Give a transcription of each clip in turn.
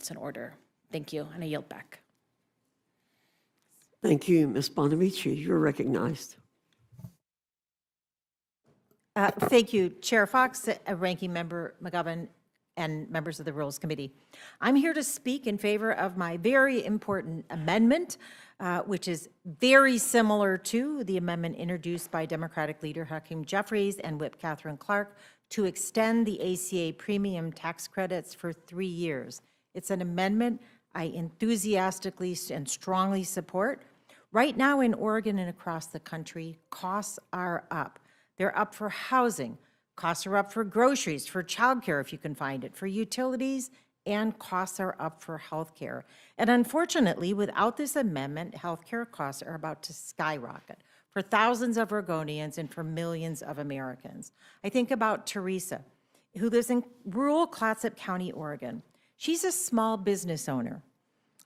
It's in order. Thank you, and I yield back. Thank you, Ms. Bonamici. You're recognized. Thank you, Chair Fox, Ranking Member McGovern, and members of the Rules Committee. I'm here to speak in favor of my very important amendment, which is very similar to the amendment introduced by Democratic leader Hakeem Jeffries and Whip Catherine Clark to extend the ACA premium tax credits for 3 years. It's an amendment I enthusiastically and strongly support. Right now in Oregon and across the country, costs are up. They're up for housing. Costs are up for groceries, for childcare if you can find it, for utilities, and costs are up for healthcare. And unfortunately, without this amendment, healthcare costs are about to skyrocket for thousands of Oregonians and for millions of Americans. I think about Teresa, who lives in rural Clatsop County, Oregon. She's a small business owner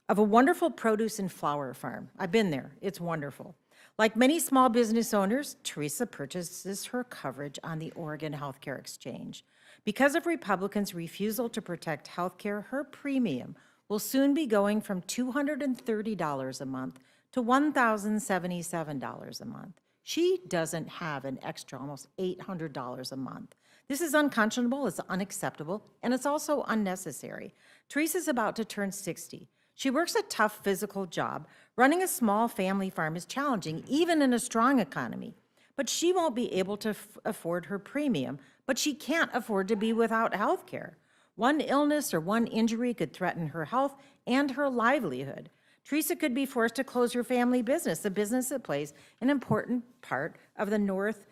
of a wonderful produce and flower farm. I've been there. It's wonderful. Like many small business owners, Teresa purchases her coverage on the Oregon Healthcare Exchange. Because of Republicans' refusal to protect healthcare, her premium will soon be going from $230 a month to $1,077 a month. She doesn't have an extra almost $800 a month. This is unconscionable, it's unacceptable, and it's also unnecessary. Teresa's about to turn 60. She works a tough physical job. Running a small family farm is challenging, even in a strong economy. But she won't be able to afford her premium, but she can't afford to be without health care. One illness or one injury could threaten her health and her livelihood. Teresa could be forced to close her family business, a business that plays an important part of the North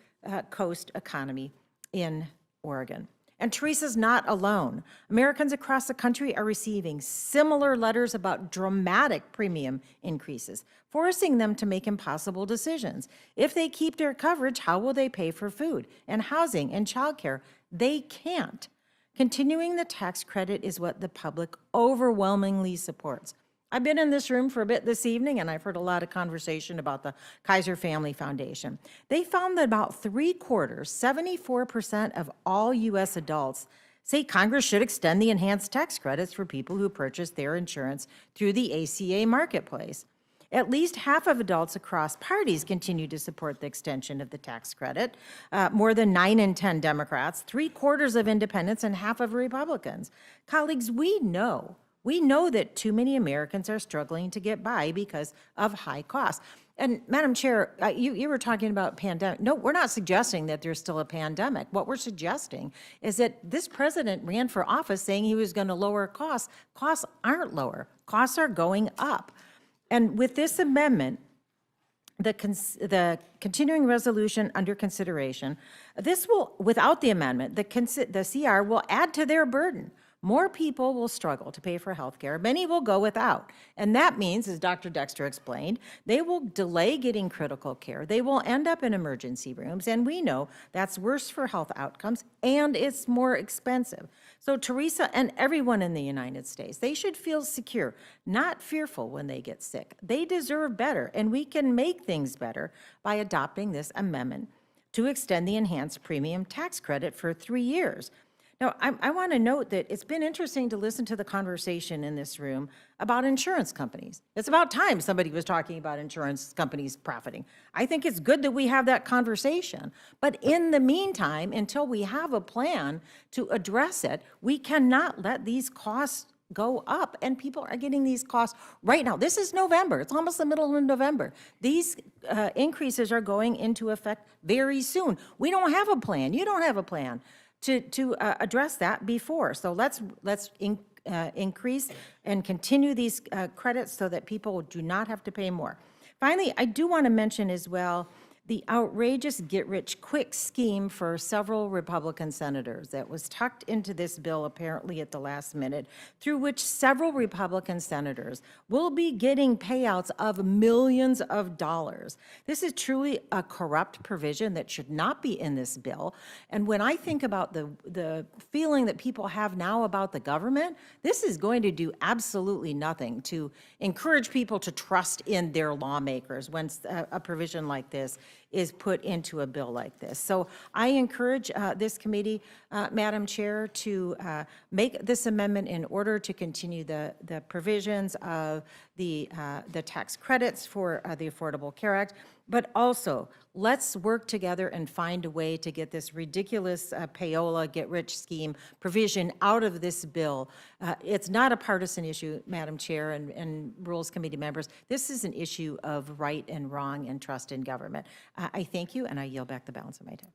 Coast economy in Oregon. And Teresa's not alone. Americans across the country are receiving similar letters about dramatic premium increases, forcing them to make impossible decisions. If they keep their coverage, how will they pay for food and housing and childcare? They can't. Continuing the tax credit is what the public overwhelmingly supports. I've been in this room for a bit this evening, and I've heard a lot of conversation about the Kaiser Family Foundation. They found that about 3/4, 74% of all U.S. adults say Congress should extend the enhanced tax credits for people who purchase their insurance through the ACA marketplace. At least half of adults across parties continue to support the extension of the tax credit. More than 9 in 10 Democrats, 3/4 of independents, and half of Republicans. Colleagues, we know that too many Americans are struggling to get by because of high costs. And Madam Chair, you were talking about pandemic. No, we're not suggesting that there's still a pandemic. What we're suggesting is that this president ran for office saying he was going to lower costs. Costs aren't lower. Costs are going up. And with this amendment, the continuing resolution under consideration, this will, without the amendment, the CR will add to their burden. More people will struggle to pay for health care. Many will go without. And that means, as Dr. Dexter explained, they will delay getting critical care. They will end up in emergency rooms. And we know that's worse for health outcomes and it's more expensive. So Teresa and everyone in the United States, they should feel secure, not fearful when they get sick. They deserve better, and we can make things better by adopting this amendment to extend the enhanced premium tax credit for 3 years. Now, I want to note that it's been interesting to listen to the conversation in this room about insurance companies. It's about time somebody was talking about insurance companies profiting. I think it's good that we have that conversation. But in the meantime, until we have a plan to address it, we cannot let these costs go up, and people are getting these costs right now. This is November. It's almost the middle of November. These increases are going into effect very soon. We don't have a plan. You don't have a plan to address that before. So let's increase and continue these credits so that people do not have to pay more. Finally, I do want to mention as well the outrageous get-rich-quick scheme for several Republican senators that was tucked into this bill apparently at the last minute, through which several Republican senators will be getting payouts of millions of dollars. This is truly a corrupt provision that should not be in this bill. And when I think about the feeling that people have now about the government, this is going to do absolutely nothing to encourage people to trust in their lawmakers when a provision like this is put into a bill like this. So I encourage this committee, Madam Chair, to make this amendment in order to continue the provisions of the tax credits for the Affordable Care Act, but also let's work together and find a way to get this ridiculous payola get-rich scheme provision out of this bill. It's not a partisan issue, Madam Chair and Rules Committee members. This is an issue of right and wrong and trust in government. I thank you, and I yield back the balance of my time.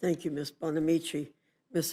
Thank you, Ms. Bonamici. Ms.